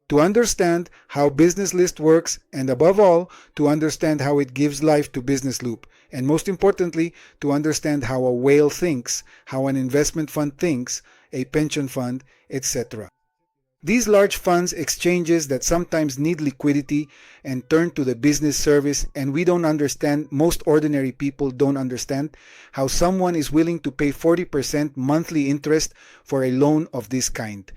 To understand how Bitnes List works, and above all, to understand how it gives life to Business Loop, and most importantly, to understand how a whale thinks, how an investment fund thinks, a pension fund, etc. These large funds exchanges that sometimes need liquidity and turn to the business service, and we don't understand, most ordinary people don't understand, how someone is willing to pay 40% monthly interest for a loan of this kind.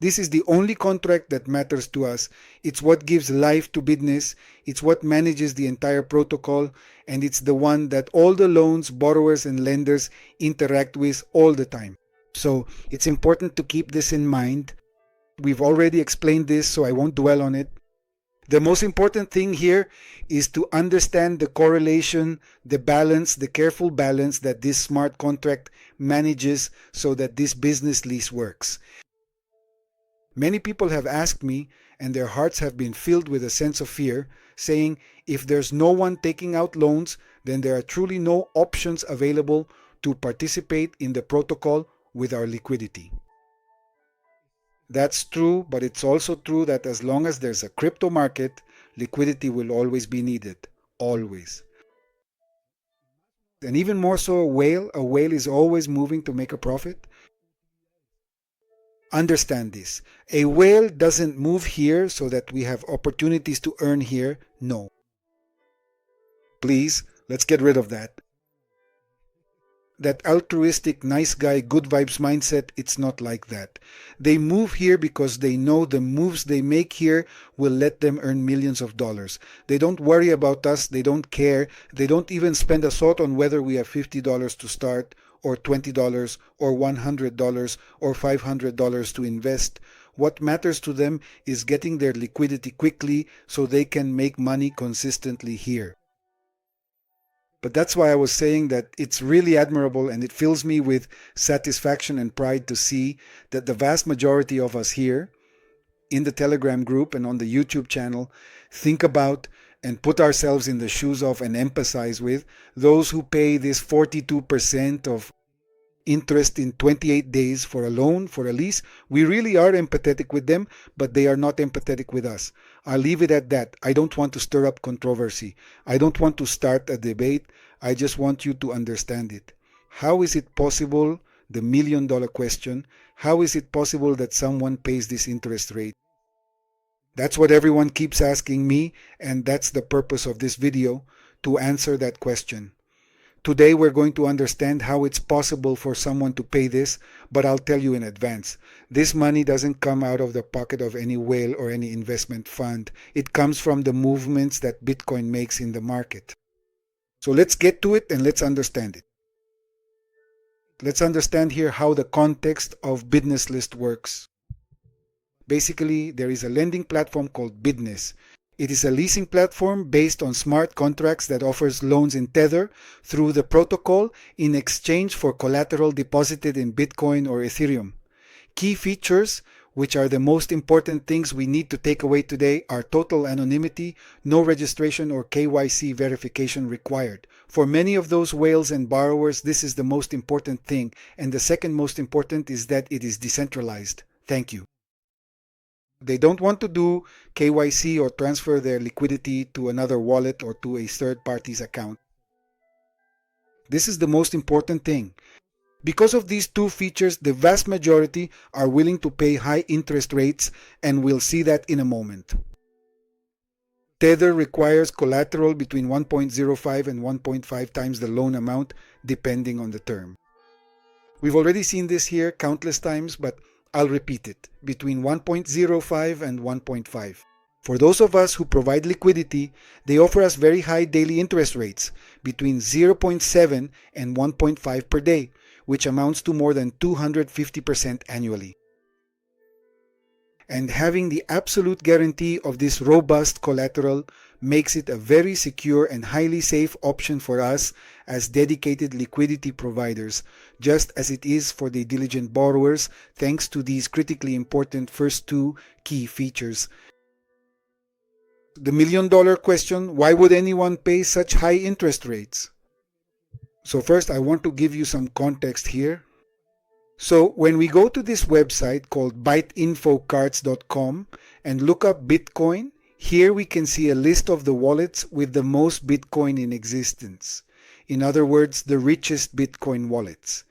This is the only contract that matters to us. It's what gives life to Bitnes, it's what manages the entire protocol, and it's the one that all the loans, borrowers, and lenders interact with all the time. So it's important to keep this in mind. We've already explained this, so I won't dwell on it. The most important thing here is to understand the correlation, the balance, the careful balance that this smart contract manages so that this business lease works. Many people have asked me, and their hearts have been filled with a sense of fear, saying if there's no one taking out loans, then there are truly no options available to participate in the protocol with our liquidity. That's true, but it's also true that as long as there's a crypto market, liquidity will always be needed. Always. And even more so a whale is always moving to make a profit. Understand this. A whale doesn't move here so that we have opportunities to earn here. No. Please, let's get rid of that. That altruistic, nice guy, good vibes mindset, it's not like that. They move here because they know the moves they make here will let them earn millions of dollars. They don't worry about us. They don't care. They don't even spend a thought on whether we have $50 to start, or $20, or $100, or $500 to invest. What matters to them is getting their liquidity quickly so they can make money consistently here. But that's why I was saying that it's really admirable, and it fills me with satisfaction and pride to see that the vast majority of us here in the Telegram group and on the YouTube channel think about and put ourselves in the shoes of and empathize with those who pay this 42% of interest in 28 days for a loan, for a lease. We really are empathetic with them, but they are not empathetic with us. I'll leave it at that. I don't want to stir up controversy. I don't want to start a debate. I just want you to understand it. How is it possible, the million-dollar question, how is it possible that someone pays this interest rate? That's what everyone keeps asking me, and that's the purpose of this video, to answer that question. Today we're going to understand how it's possible for someone to pay this, but I'll tell you in advance. This money doesn't come out of the pocket of any whale or any investment fund. It comes from the movements that Bitcoin makes in the market. So let's get to it and let's understand it. Let's understand here how the context of Bitnes List works. Basically, there is a lending platform called Bitnes. It is a leasing platform based on smart contracts that offers loans in Tether through the protocol in exchange for collateral deposited in Bitcoin or Ethereum. Key features, which are the most important things we need to take away today, are total anonymity, no registration or KYC verification required. For many of those whales and borrowers, this is the most important thing, and the second most important is that it is decentralized. Thank you. They don't want to do KYC or transfer their liquidity to another wallet or to a third party's account. This is the most important thing. Because of these two features, the vast majority are willing to pay high interest rates, and we'll see that in a moment. Tether requires collateral between 1.05 and 1.5 times the loan amount, depending on the term. We've already seen this here countless times, but I'll repeat it, between 1.05 and 1.5. For those of us who provide liquidity, they offer us very high daily interest rates, between 0.7 and 1.5 per day, which amounts to more than 250% annually. And having the absolute guarantee of this robust collateral makes it a very secure and highly safe option for us as dedicated liquidity providers, just as it is for the diligent borrowers, thanks to these critically important first two key features. The million-dollar question, why would anyone pay such high interest rates? So first, I want to give you some context here. So when we go to this website called byteinfocards.com and look up Bitcoin, here we can see a list of the wallets with the most Bitcoin in existence. In other words, the richest Bitcoin wallets.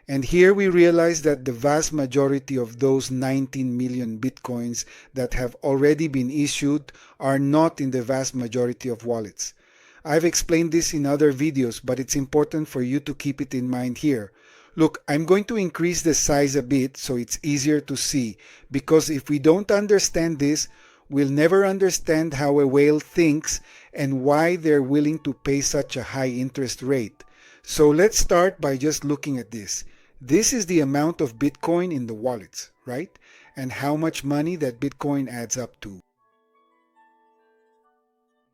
And here we realize that the vast majority of those 19 million Bitcoins that have already been issued are not in the vast majority of wallets. I've explained this in other videos, but it's important for you to keep it in mind here. Look, I'm going to increase the size a bit so it's easier to see, because if we don't understand this, we'll never understand how a whale thinks and why they're willing to pay such a high interest rate. So let's start by just looking at this. This is the amount of Bitcoin in the wallets, right? And how much money that Bitcoin adds up to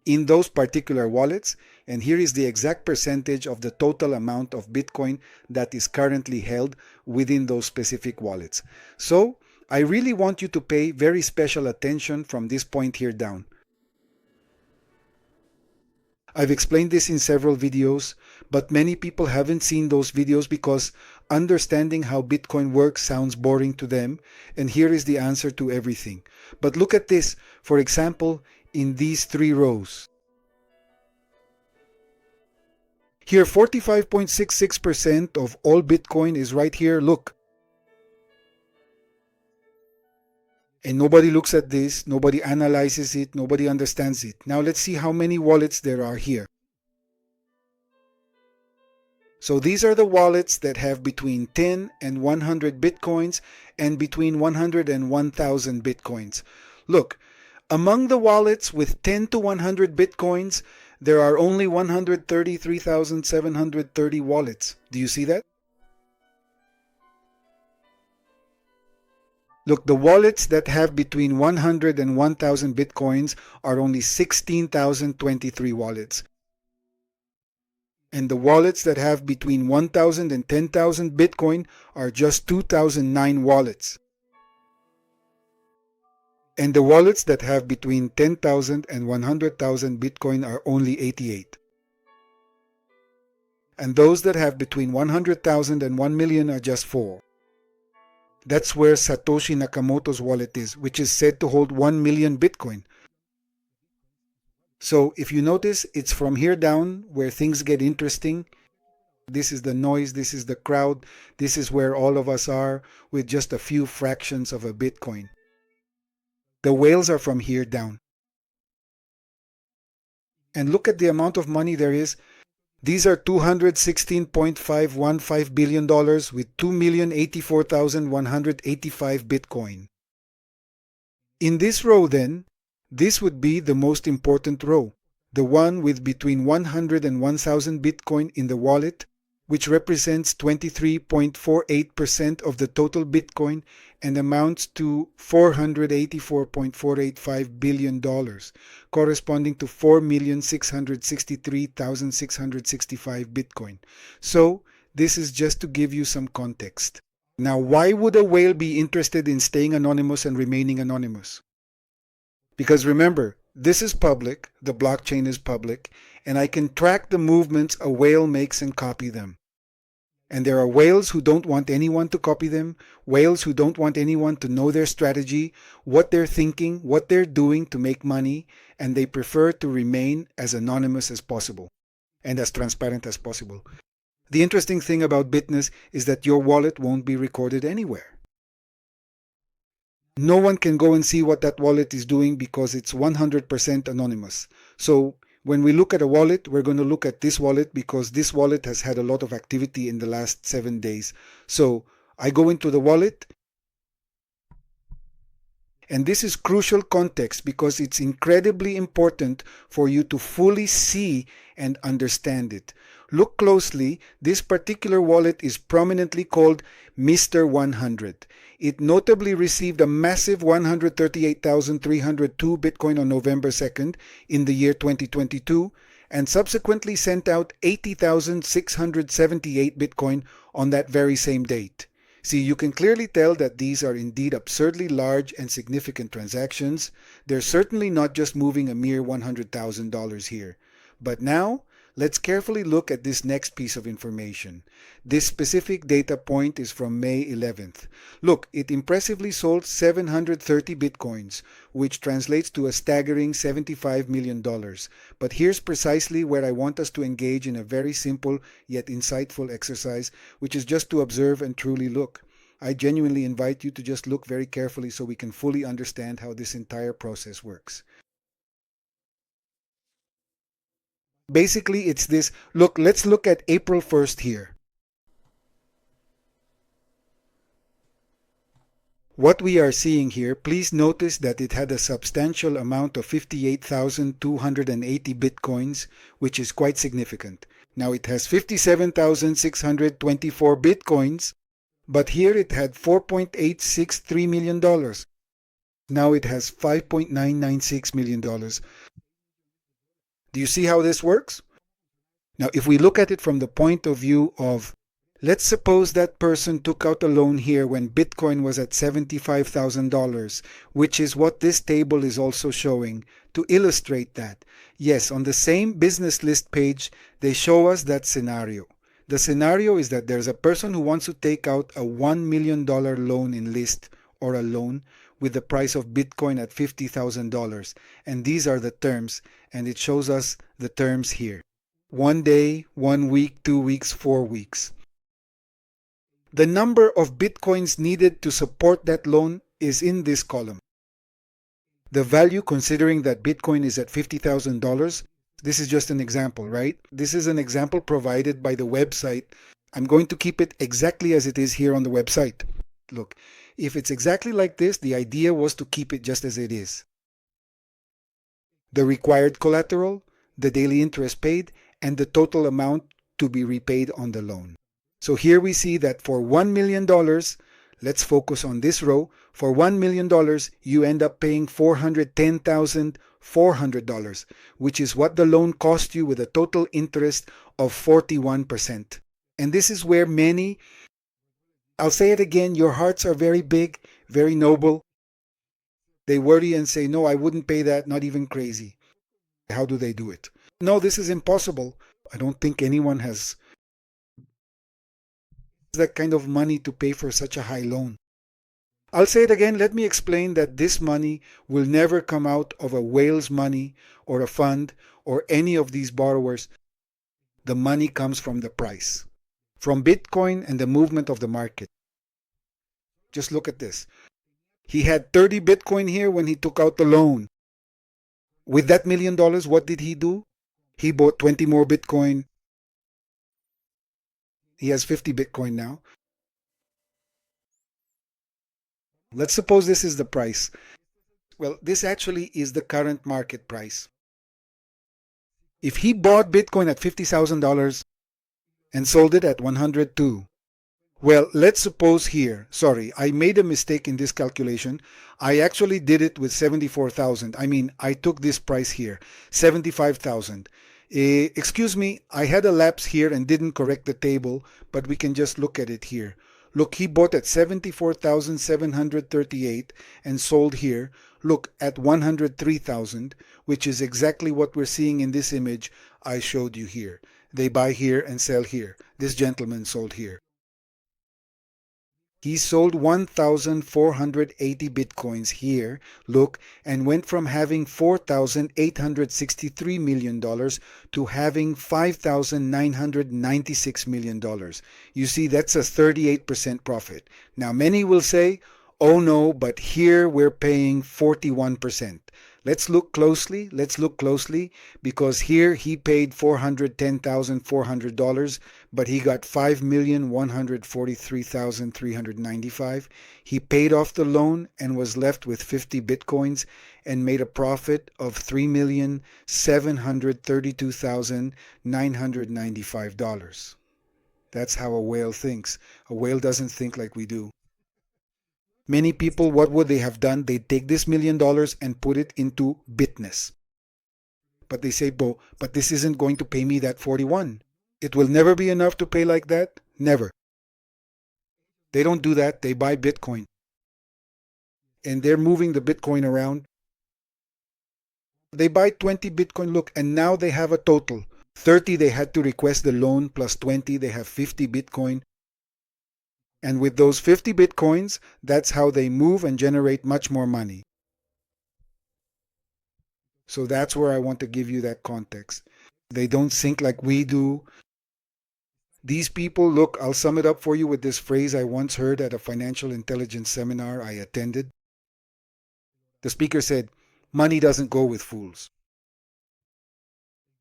in those particular wallets, and here is the exact percentage of the total amount of Bitcoin that is currently held within those specific wallets. So I really want you to pay very special attention from this point here down. I've explained this in several videos, but many people haven't seen those videos because understanding how Bitcoin works sounds boring to them, and here is the answer to everything. But look at this, for example, in these three rows. Here, 45.66% of all Bitcoin is right here, look. And nobody looks at this, nobody analyzes it, nobody understands it. Now let's see how many wallets there are here. So these are the wallets that have between 10 and 100 Bitcoins and between 100 and 1,000 Bitcoins. Look, among the wallets with 10 to 100 Bitcoins, there are only 133,730 wallets. Do you see that? Look, the wallets that have between 100 and 1,000 Bitcoins are only 16,023 wallets. And the wallets that have between 1,000 and 10,000 Bitcoin are just 2,009 wallets. And the wallets that have between 10,000 and 100,000 Bitcoin are only 88. And those that have between 100,000 and 1 million are just 4. That's where Satoshi Nakamoto's wallet is, which is said to hold 1 million Bitcoin. So if you notice, it's from here down where things get interesting. This is the noise, this is the crowd, this is where all of us are with just a few fractions of a Bitcoin. The whales are from here down. And look at the amount of money there is. These are $216.515 billion with 2,084,185 Bitcoin. In this row then, this would be the most important row, the one with between 100 and 1,000 Bitcoin in the wallet, which represents 23.48% of the total Bitcoin and amounts to $484.485 billion, corresponding to 4,663,665 Bitcoin. So, this is just to give you some context. Now, why would a whale be interested in staying anonymous and remaining anonymous? Because remember, this is public, the blockchain is public, and I can track the movements a whale makes and copy them. And there are whales who don't want anyone to copy them, whales who don't want anyone to know their strategy, what they're thinking, what they're doing to make money, and they prefer to remain as anonymous as possible and as transparent as possible. The interesting thing about Bitnes is that your wallet won't be recorded anywhere. No one can go and see what that wallet is doing because it's 100% anonymous. So when we look at a wallet, we're going to look at this wallet because this wallet has had a lot of activity in the last 7 days. So I go into the wallet, and this is crucial context because it's incredibly important for you to fully see and understand it. Look closely, this particular wallet is prominently called Mr. 100. It notably received a massive 138,302 Bitcoin on November 2nd in the year 2022 and subsequently sent out 80,678 Bitcoin on that very same date. See, you can clearly tell that these are indeed absurdly large and significant transactions. They're certainly not just moving a mere $100,000 here. But now, Let's carefully look at this next piece of information. This specific data point is from May 11th. Look, it impressively sold 730 bitcoins, which translates to a staggering $75 million. But here's precisely where I want us to engage in a very simple yet insightful exercise, which is just to observe and truly look. I genuinely invite you to just look very carefully so we can fully understand how this entire process works. Basically, it's this. Look, let's look at April 1st here. What we are seeing here, please notice that it had a substantial amount of 58,280 bitcoins, which is quite significant. Now it has 57,624 bitcoins, but here it had $4.863 million. Now it has $5.996 million. Do you see how this works? Now, if we look at it from the point of view of, let's suppose that person took out a loan here when Bitcoin was at $75,000, which is what this table is also showing, to illustrate that. Yes, on the same business list page, they show us that scenario. The scenario is that there's a person who wants to take out a $1 million loan in list, or a loan, with the price of Bitcoin at $50,000. And these are the terms, and it shows us the terms here. 1 day, 1 week, 2 weeks, 4 weeks. The number of bitcoins needed to support that loan is in this column. The value, considering that Bitcoin is at $50,000, this is just an example, right? This is an example provided by the website. I'm going to keep it exactly as it is here on the website. Look, if it's exactly like this, the idea was to keep it just as it is. The required collateral, the daily interest paid, and the total amount to be repaid on the loan. So here we see that for $1 million, let's focus on this row, for $1 million, you end up paying $410,400, which is what the loan cost you with a total interest of 41%. And this is where many, I'll say it again, your hearts are very big, very noble. They worry and say, no, I wouldn't pay that, not even crazy. How do they do it? No, this is impossible. I don't think anyone has that kind of money to pay for such a high loan. I'll say it again. Let me explain that this money will never come out of a whale's money or a fund or any of these borrowers. The money comes from the price, from Bitcoin and the movement of the market. Just look at this. He had 30 Bitcoin here when he took out the loan. With that $1 million, what did he do? He bought 20 more Bitcoin. He has 50 Bitcoin now. Let's suppose this is the price. Well, this actually is the current market price. If he bought Bitcoin at $50,000 and sold it at 102, well, let's suppose here, sorry, I made a mistake in this calculation. I actually did it with 74,000. I mean, I took this price here, 75,000. Excuse me, I had a lapse here and didn't correct the table, but we can just look at it here. Look, he bought at 74,738 and sold here, look, at 103,000, which is exactly what we're seeing in this image I showed you here. They buy here and sell here. This gentleman sold here. He sold 1,480 bitcoins here, look, and went from having $4,863 million to having $5,996 million. You see, that's a 38% profit. Now, many will say, oh no, but here we're paying 41%. Let's look closely, because here he paid $410,400, but he got $5,143,395. He paid off the loan and was left with 50 bitcoins and made a profit of $3,732,995. That's how a whale thinks. A whale doesn't think like we do. Many people, what would they have done? They take this $1 million and put it into Bitnes. But they say, but this isn't going to pay me that 41. It will never be enough to pay like that? Never. They don't do that. They buy Bitcoin. And they're moving the Bitcoin around. They buy 20 Bitcoin, look, and now they have a total. 30 they had to request the loan, plus 20 they have 50 Bitcoin. And with those 50 Bitcoins, that's how they move and generate much more money. So that's where I want to give you that context. They don't think like we do. These people, look, I'll sum it up for you with this phrase I once heard at a financial intelligence seminar I attended. The speaker said, money doesn't go with fools.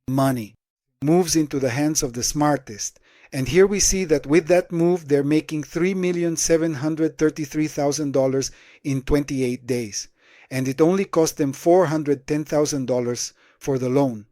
Money moves into the hands of the smartest. And here we see that with that move, they're making $3,733,000 in 28 days. And it only cost them $410,000 for the loan.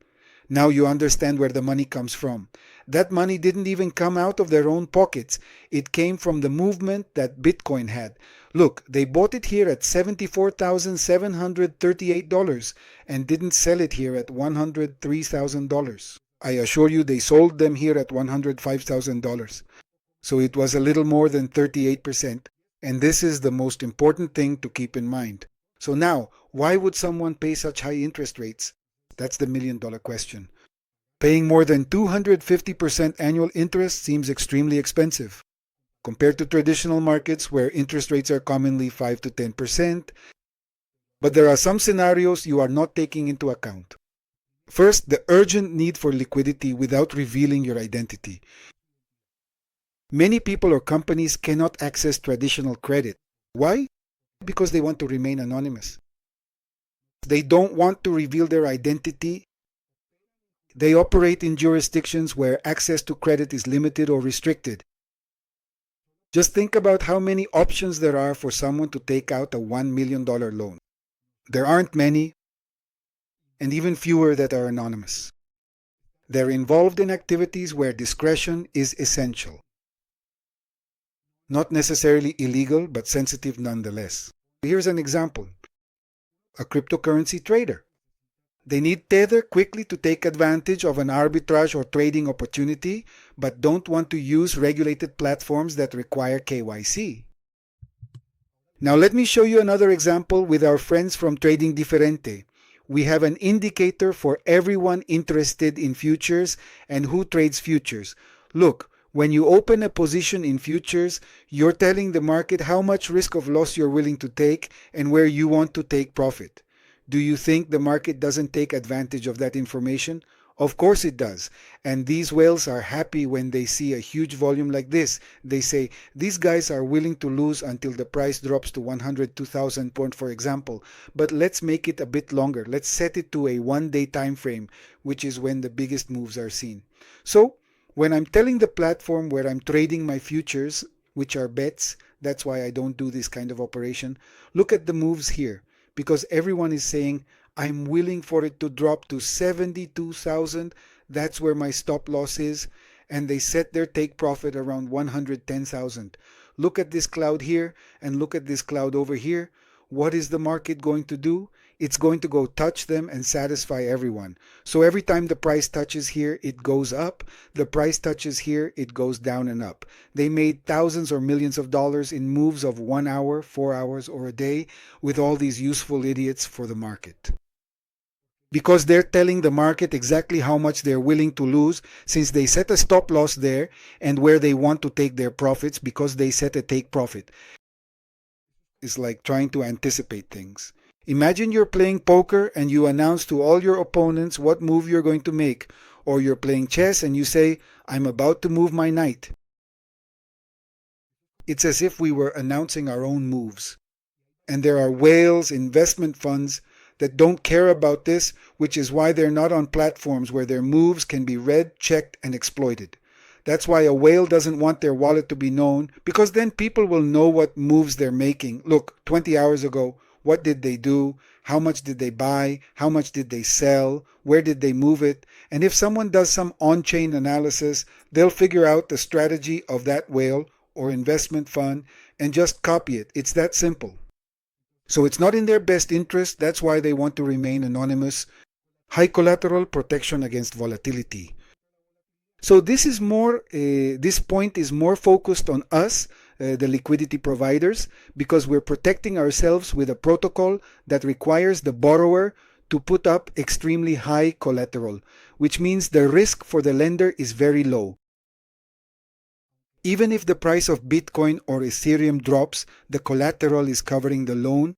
Now you understand where the money comes from. That money didn't even come out of their own pockets. It came from the movement that Bitcoin had. Look, they bought it here at $74,738 and didn't sell it here at $103,000. I assure you they sold them here at $105,000. So it was a little more than 38%. And this is the most important thing to keep in mind. So now, why would someone pay such high interest rates? That's the million-dollar question. Paying more than 250% annual interest seems extremely expensive compared to traditional markets where interest rates are commonly 5 to 10%. But there are some scenarios you are not taking into account. First, the urgent need for liquidity without revealing your identity. Many people or companies cannot access traditional credit. Why? Because they want to remain anonymous. They don't want to reveal their identity. They operate in jurisdictions where access to credit is limited or restricted. Just think about how many options there are for someone to take out a $1 million loan. There aren't many, and even fewer that are anonymous. They're involved in activities where discretion is essential. Not necessarily illegal, but sensitive nonetheless. Here's an example. A cryptocurrency trader. They need Tether quickly to take advantage of an arbitrage or trading opportunity, but don't want to use regulated platforms that require KYC. Now let me show you another example with our friends from Trading Diferente. We have an indicator for everyone interested in futures and who trades futures. Look, when you open a position in futures, you're telling the market how much risk of loss you're willing to take and where you want to take profit. Do you think the market doesn't take advantage of that information? Of course it does. And these whales are happy when they see a huge volume like this. They say, these guys are willing to lose until the price drops to 102,000 points, for example. But let's make it a bit longer. Let's set it to a one-day time frame, which is when the biggest moves are seen. So, when I'm telling the platform where I'm trading my futures, which are bets, that's why I don't do this kind of operation, look at the moves here. Because everyone is saying, I'm willing for it to drop to 72,000. That's where my stop loss is. And they set their take profit around 110,000. Look at this cloud here and look at this cloud over here. What is the market going to do? It's going to go touch them and satisfy everyone. So every time the price touches here, it goes up. The price touches here, it goes down and up. They made thousands or millions of dollars in moves of 1 hour, 4 hours, or a day with all these useful idiots for the market. Because they're telling the market exactly how much they're willing to lose since they set a stop loss there and where they want to take their profits because they set a take profit. It's like trying to anticipate things. Imagine you're playing poker and you announce to all your opponents what move you're going to make. Or you're playing chess and you say, I'm about to move my knight. It's as if we were announcing our own moves. And there are whales, investment funds, that don't care about this, which is why they're not on platforms where their moves can be read, checked, and exploited. That's why a whale doesn't want their wallet to be known, because then people will know what moves they're making. Look, 20 hours ago, what did they do? How much did they buy? How much did they sell? Where did they move it? And if someone does some on-chain analysis, they'll figure out the strategy of that whale or investment fund and just copy it. It's that simple. So it's not in their best interest. That's why they want to remain anonymous. High collateral protection against volatility. So this point is more focused on us, the liquidity providers, because we're protecting ourselves with a protocol that requires the borrower to put up extremely high collateral, which means the risk for the lender is very low. Even if the price of Bitcoin or Ethereum drops, the collateral is covering the loan.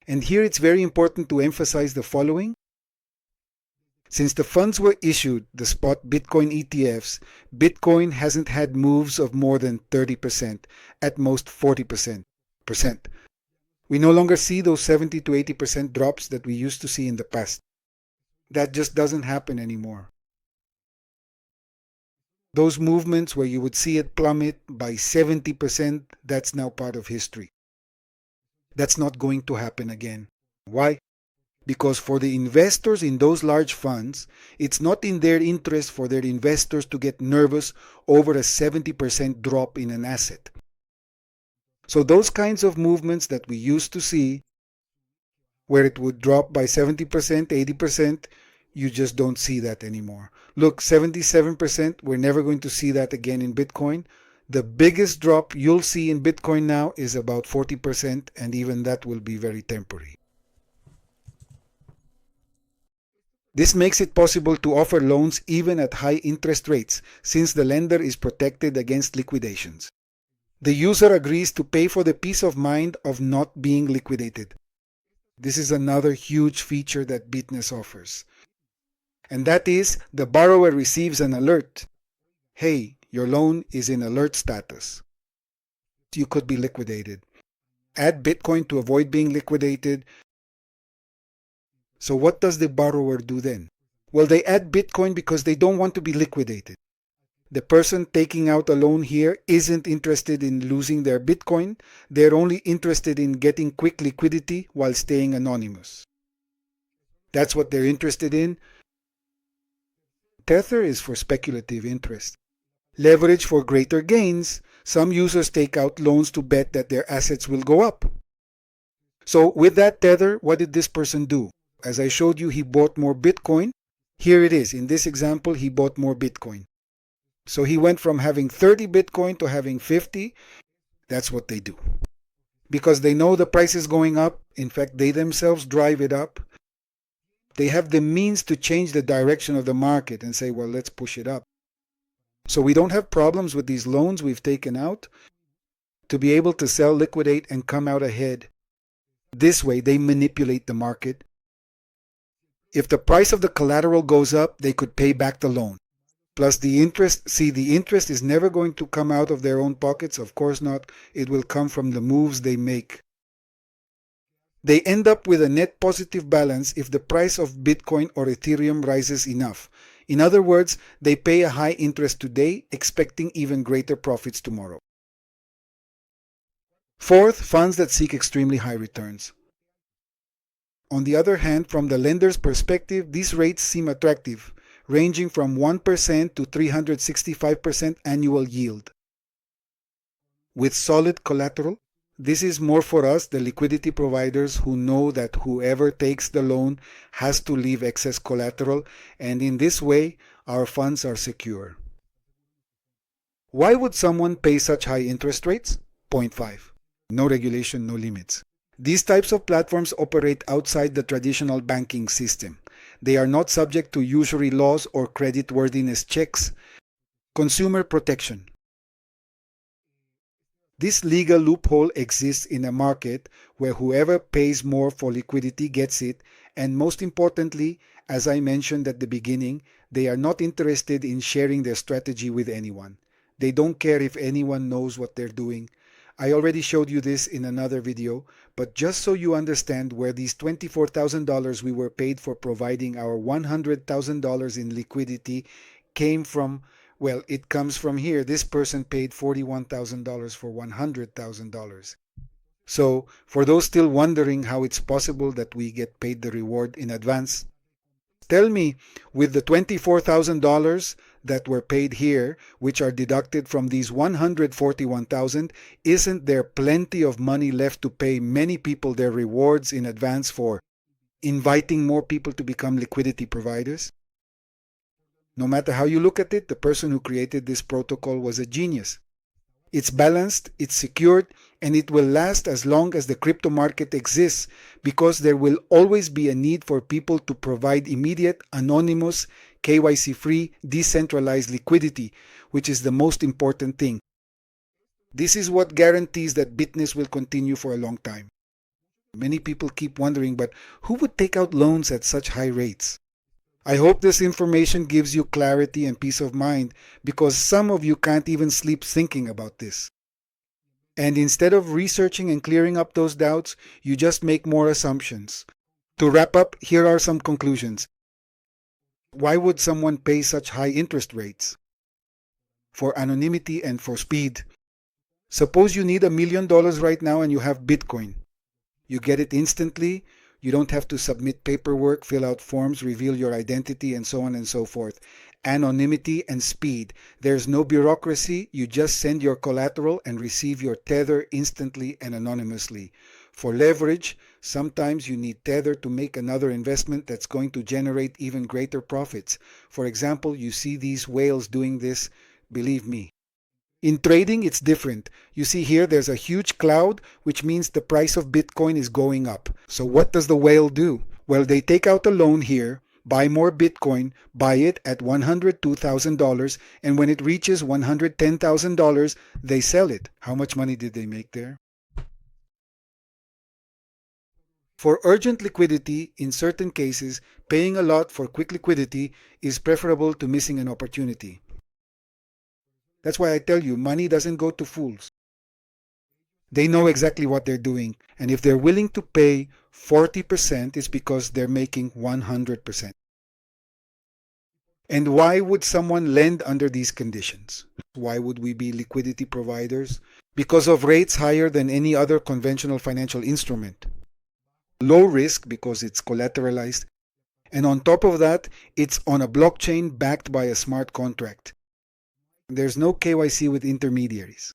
And here it's very important to emphasize the following. Since the funds were issued, the spot Bitcoin ETFs, Bitcoin hasn't had moves of more than 30%, at most 40%. We no longer see those 70 to 80% drops that we used to see in the past. That just doesn't happen anymore. Those movements where you would see it plummet by 70%, that's now part of history. That's not going to happen again. Why? Because for the investors in those large funds, it's not in their interest for their investors to get nervous over a 70% drop in an asset. So those kinds of movements that we used to see, where it would drop by 70%, 80%, you just don't see that anymore. Look, 77%, we're never going to see that again in Bitcoin. The biggest drop you'll see in Bitcoin now is about 40%, and even that will be very temporary. This makes it possible to offer loans even at high interest rates, since the lender is protected against liquidations. The user agrees to pay for the peace of mind of not being liquidated. This is another huge feature that Bitnes offers. And that is, the borrower receives an alert. Hey, your loan is in alert status. You could be liquidated. Add Bitcoin to avoid being liquidated. So what does the borrower do then? Well, they add Bitcoin because they don't want to be liquidated. The person taking out a loan here isn't interested in losing their Bitcoin. They're only interested in getting quick liquidity while staying anonymous. That's what they're interested in. Tether is for speculative interest. Leverage for greater gains. Some users take out loans to bet that their assets will go up. So with that Tether, what did this person do? As I showed you, he bought more Bitcoin. Here it is. In this example, he bought more Bitcoin. So he went from having 30 Bitcoin to having 50. That's what they do. Because they know the price is going up. In fact, they themselves drive it up. They have the means to change the direction of the market and say, well, let's push it up. So we don't have problems with these loans we've taken out to be able to sell, liquidate, and come out ahead. This way, they manipulate the market. If the price of the collateral goes up, they could pay back the loan. Plus the interest, the interest is never going to come out of their own pockets. Of course not. It will come from the moves they make. They end up with a net positive balance if the price of Bitcoin or Ethereum rises enough. In other words, they pay a high interest today, expecting even greater profits tomorrow. Fourth, funds that seek extremely high returns. On the other hand, from the lender's perspective, these rates seem attractive, ranging from 1% to 365% annual yield. With solid collateral, this is more for us, the liquidity providers, who know that whoever takes the loan has to leave excess collateral, and in this way, our funds are secure. Why would someone pay such high interest rates? Point 5. No regulation, no limits. These types of platforms operate outside the traditional banking system. They are not subject to usury laws or creditworthiness checks. Consumer protection. This legal loophole exists in a market where whoever pays more for liquidity gets it, and most importantly, as I mentioned at the beginning, they are not interested in sharing their strategy with anyone. They don't care if anyone knows what they're doing. I already showed you this in another video, but just so you understand where these $24,000 we were paid for providing our $100,000 in liquidity came from, well, it comes from here. This person paid $41,000 for $100,000. So, for those still wondering how it's possible that we get paid the reward in advance, tell me, with the $24,000 that were paid here, which are deducted from these $141,000, isn't there plenty of money left to pay many people their rewards in advance for inviting more people to become liquidity providers? No matter how you look at it, the person who created this protocol was a genius. It's balanced, it's secured, and it will last as long as the crypto market exists because there will always be a need for people to provide immediate, anonymous, KYC free, decentralized liquidity, which is the most important thing. This is what guarantees that Bitness will continue for a long time. Many people keep wondering, but who would take out loans at such high rates? I hope this information gives you clarity and peace of mind because some of you can't even sleep thinking about this. And instead of researching and clearing up those doubts, you just make more assumptions. To wrap up, here are some conclusions. Why would someone pay such high interest rates? For anonymity and for speed. Suppose you need $1 million right now and you have Bitcoin. You get it instantly. You don't have to submit paperwork, fill out forms, reveal your identity, and so on and so forth. Anonymity and speed. There's no bureaucracy. You just send your collateral and receive your tether instantly and anonymously. For leverage, sometimes you need tether to make another investment that's going to generate even greater profits. For example, you see these whales doing this, believe me. In trading, it's different. You see here, there's a huge cloud, which means the price of Bitcoin is going up. So what does the whale do? Well, they take out a loan here, buy more Bitcoin, buy it at $102,000, and when it reaches $110,000, they sell it. How much money did they make there? For urgent liquidity, in certain cases, paying a lot for quick liquidity is preferable to missing an opportunity. That's why I tell you, money doesn't go to fools. They know exactly what they're doing. And if they're willing to pay 40%, it's because they're making 100%. And why would someone lend under these conditions? Why would we be liquidity providers? Because of rates higher than any other conventional financial instrument. Low risk because it's collateralized. And on top of that, it's on a blockchain backed by a smart contract. There's no KYC with intermediaries.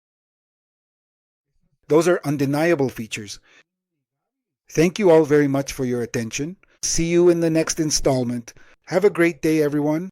Those are undeniable features. Thank you all very much for your attention. See you in the next installment. Have a great day, everyone.